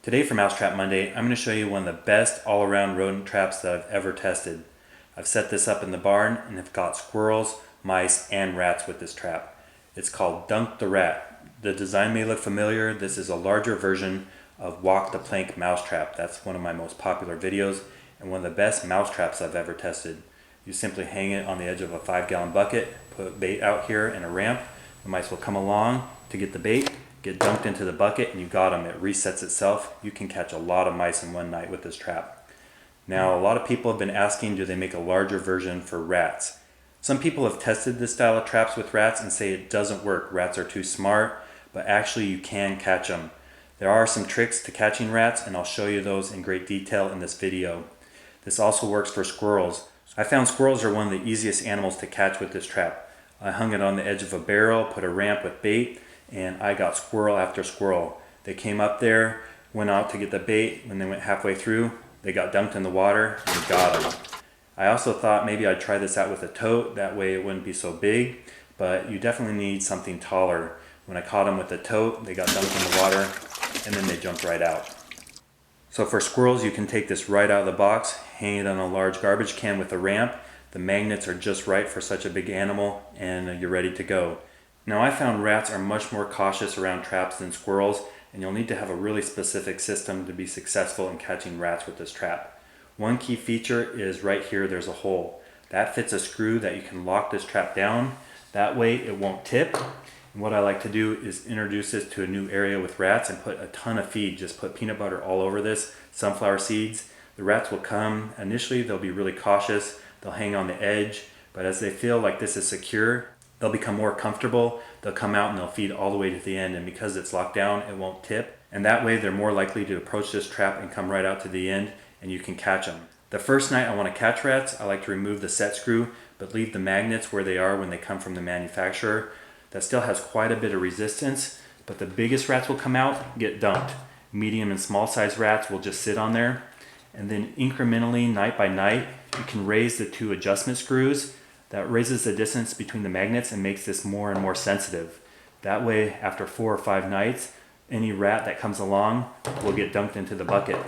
Today for Mousetrap Monday, I'm going to show you one of the best all-around rodent traps that I've ever tested. I've set this up in the barn and have caught squirrels, mice, and rats with this trap. It's called Dunk the Rat. The design may look familiar. This is a larger version of Walk the Plank Mousetrap. That's one of my most popular videos and one of the best mouse traps I've ever tested. You simply hang it on the edge of a 5-gallon bucket, put bait out here and a ramp. The mice will come along to get the bait, get dunked into the bucket, and you got them. It resets itself. You can catch a lot of mice in one night with this trap. Now, a lot of people have been asking, do they make a larger version for rats? Some people have tested this style of traps with rats and say it doesn't work. Rats are too smart, but actually you can catch them. There are some tricks to catching rats, and I'll show you those in great detail in this video. This also works for squirrels. I found squirrels are one of the easiest animals to catch with this trap. I hung it on the edge of a barrel, put a ramp with bait, and I got squirrel after squirrel. They came up there, went out to get the bait. When they went halfway through, they got dunked in the water and got them. I also thought maybe I'd try this out with a tote, that way it wouldn't be so big, but you definitely need something taller. When I caught them with the tote, they got dunked in the water and then they jumped right out. So for squirrels, you can take this right out of the box, hang it on a large garbage can with a ramp. The magnets are just right for such a big animal, and you're ready to go. Now, I found rats are much more cautious around traps than squirrels, and you'll need to have a really specific system to be successful in catching rats with this trap. One key feature is right here there's a hole. That fits a screw that you can lock this trap down. That way it won't tip. And what I like to do is introduce this to a new area with rats and put a ton of feed. Just put peanut butter all over this, sunflower seeds. The rats will come. Initially they'll be really cautious. They'll hang on the edge, but as they feel like this is secure, they'll become more comfortable. They'll come out and they'll feed all the way to the end, and because it's locked down, it won't tip. And that way they're more likely to approach this trap and come right out to the end, and you can catch them. The first night I want to catch rats, I like to remove the set screw, but leave the magnets where they are when they come from the manufacturer. That still has quite a bit of resistance, but the biggest rats will come out, get dunked. Medium and small size rats will just sit on there. And then incrementally, night by night, you can raise the two adjustment screws. That raises the distance between the magnets and makes this more and more sensitive. That way, after 4 or 5 nights, any rat that comes along will get dunked into the bucket.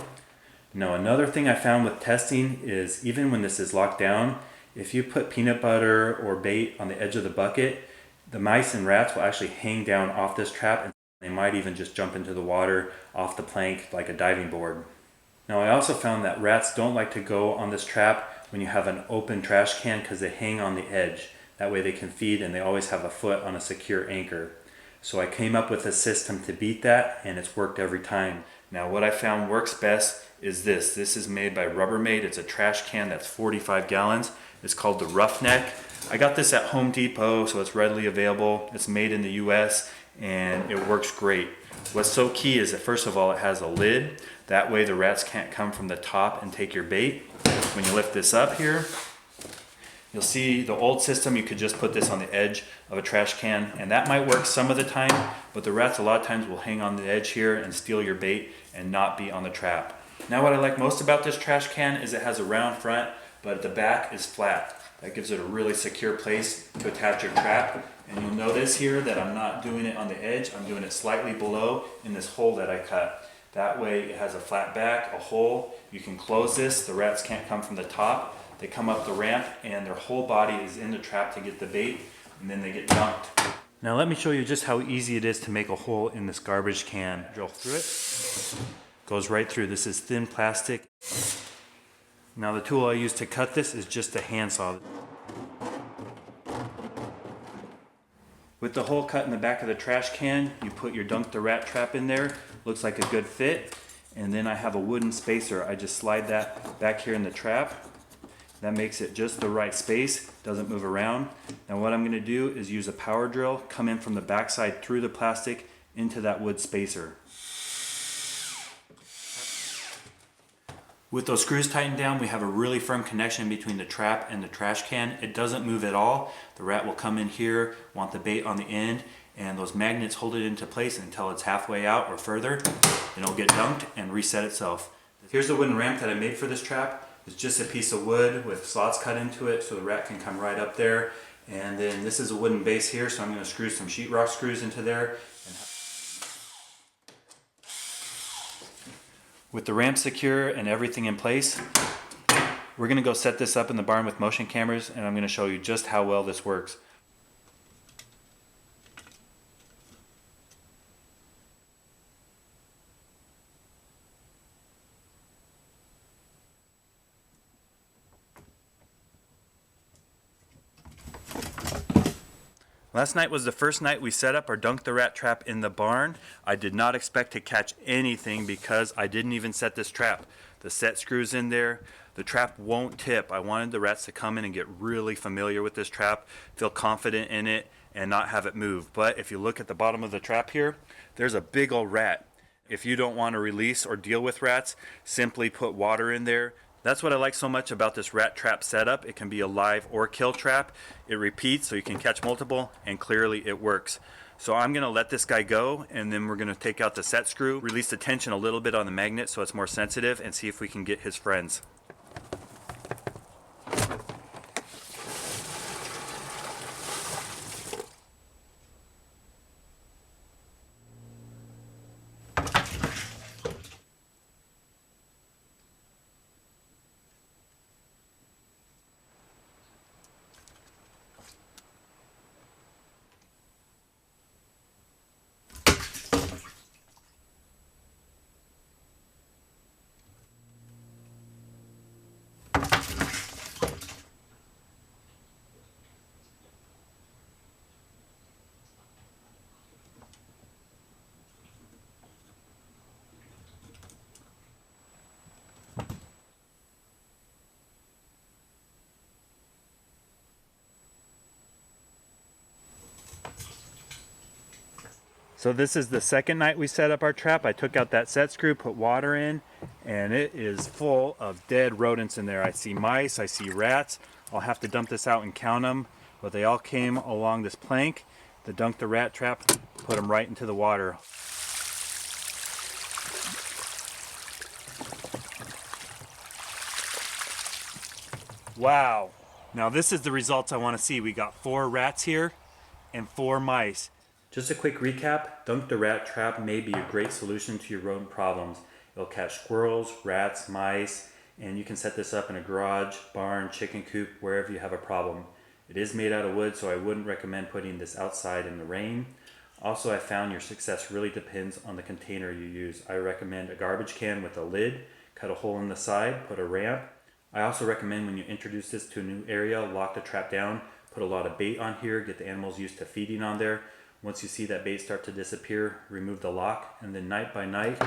Now, another thing I found with testing is even when this is locked down, if you put peanut butter or bait on the edge of the bucket, the mice and rats will actually hang down off this trap, and they might even just jump into the water off the plank like a diving board. Now, I also found that rats don't like to go on this trap when you have an open trash can because they hang on the edge. That way they can feed, and they always have a foot on a secure anchor. So I came up with a system to beat that, and it's worked every time. Now, what I found works best is this. This is made by Rubbermaid. It's a trash can that's 45 gallons. It's called the Roughneck. I got this at Home Depot, so it's readily available. It's made in the US, and it works great. What's so key is that first of all, it has a lid. That way the rats can't come from the top and take your bait. When you lift this up here, you'll see the old system, you could just put this on the edge of a trash can, and that might work some of the time, but the rats a lot of times will hang on the edge here and steal your bait and not be on the trap. Now, what I like most about this trash can is it has a round front, but the back is flat. That gives it a really secure place to attach your trap. And you'll notice here that I'm not doing it on the edge, I'm doing it slightly below in this hole that I cut. That way it has a flat back, a hole. You can close this, the rats can't come from the top. They come up the ramp and their whole body is in the trap to get the bait, and then they get dumped. Now let me show you just how easy it is to make a hole in this garbage can. Drill through it, goes right through. This is thin plastic. Now the tool I use to cut this is just a handsaw. With the hole cut in the back of the trash can, you put your Dunk the Rat trap in there. Looks like a good fit. And then I have a wooden spacer. I just slide that back here in the trap. That makes it just the right space, doesn't move around. Now what I'm going to do is use a power drill, come in from the backside through the plastic into that wood spacer. With those screws tightened down, we have a really firm connection between the trap and the trash can. It doesn't move at all. The rat will come in here, want the bait on the end, and those magnets hold it into place until it's halfway out or further. Then it'll get dunked and reset itself. Here's the wooden ramp that I made for this trap. It's just a piece of wood with slots cut into it so the rat can come right up there. And then this is a wooden base here, so I'm going to screw some sheetrock screws into there. With the ramp secure and everything in place, we're going to go set this up in the barn with motion cameras, and I'm going to show you just how well this works. Last night was the first night we set up our Dunk the Rat trap in the barn. I did not expect to catch anything because I didn't even set this trap. The set screws in there. The trap won't tip. I wanted the rats to come in and get really familiar with this trap, feel confident in it, and not have it move. But if you look at the bottom of the trap here, there's a big old rat. If you don't want to release or deal with rats, simply put water in there. That's what I like so much about this rat trap setup. It can be a live or kill trap. It repeats so you can catch multiple, and clearly it works. So I'm going to let this guy go, and then we're going to take out the set screw, release the tension a little bit on the magnet so it's more sensitive, and see if we can get his friends. So this is the second night we set up our trap. I took out that set screw, put water in, and it is full of dead rodents in there. I see mice, I see rats. I'll have to dump this out and count them, but they all came along this plank. The Dunk the Rat trap, put them right into the water. Wow. Now this is the results I want to see. We got 4 rats here and 4 mice. Just a quick recap, Dunk the Rat trap may be a great solution to your rodent problems. It'll catch squirrels, rats, mice, and you can set this up in a garage, barn, chicken coop, wherever you have a problem. It is made out of wood, so I wouldn't recommend putting this outside in the rain. Also, I found your success really depends on the container you use. I recommend a garbage can with a lid, cut a hole in the side, put a ramp. I also recommend when you introduce this to a new area, lock the trap down, put a lot of bait on here, get the animals used to feeding on there. Once you see that bait start to disappear, remove the lock, and then night by night,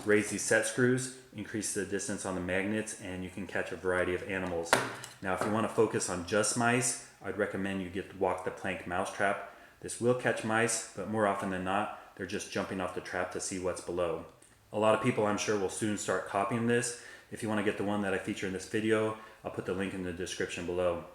raise these set screws, increase the distance on the magnets, and you can catch a variety of animals. Now, if you want to focus on just mice, I'd recommend you get walk the plank mouse trap. This will catch mice, but more often than not, they're just jumping off the trap to see what's below. A lot of people, I'm sure, will soon start copying this. If you want to get the one that I feature in this video, I'll put the link in the description below.